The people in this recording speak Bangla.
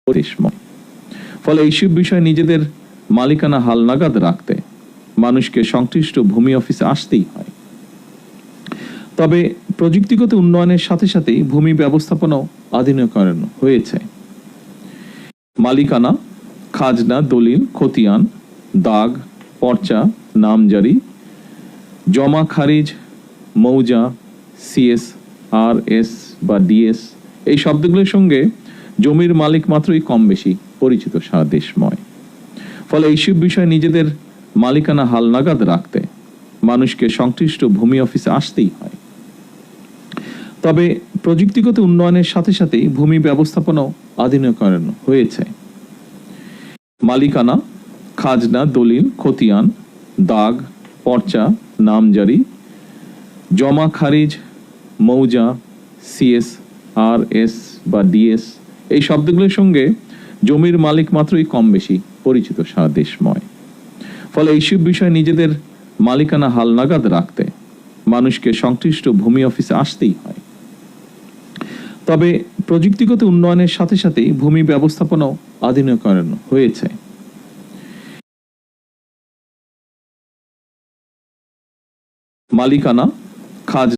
পরিসময়। ফলে এইসব বিষয়ে নিজেদের মালিকানা হালনাগাদ রাখতে মানুষকে সংশ্লিষ্ট ভূমি অফিসে আসতেই হয়। তবে প্রযুক্তিগত উন্নয়নের সাথে সাথেই ভূমি ব্যবস্থাপনাও আধুনিকরণ হয়েছে। মালিকানা, খাজনা, দলিল, খতিয়ান, দাগ, পর্চা, নামজারি, জমা খারিজ, মৌজা, সিএস, আরএস বা ডিএস এই শব্দগুলোর সঙ্গে জমির মালিক মাত্রই কম বেশি পরিচিত সারা দেশময়। ফলে এইসব বিষয়ে নিজেদের মালিকানা হালনাগাদ রাখতে মানুষকে সংশ্লিষ্ট ভূমি অফিসে আসতেই হয়। তবে প্রযুক্তিগত উন্নয়নের সাথে সাথেই ভূমি ব্যবস্থাপনাও আধুনিকরণ হয়েছে। মালিকানা, খাজনা, দলিল, খতিয়ান, দাগ, পর্চা, নামজারি, জমা খারিজ, মৌজা, সিএস, আরএস বা ডিএস এই শব্দগুলোর সঙ্গে জমির মালিক মাত্রই কম বেশি পরিচিত সারা দেশময়। ফলে এইসব বিষয়ে নিজেদের মালিকানা হালনাগাদ রাখতে মানুষকে সংশ্লিষ্ট ভূমি অফিসে আসতেই হয়। তবে প্রযুক্তিগত উন্নয়নের সাথে সাথেই ভূমি ব্যবস্থাপনাও আধুনিকরণ হয়েছে। মালিকানা, খাজনা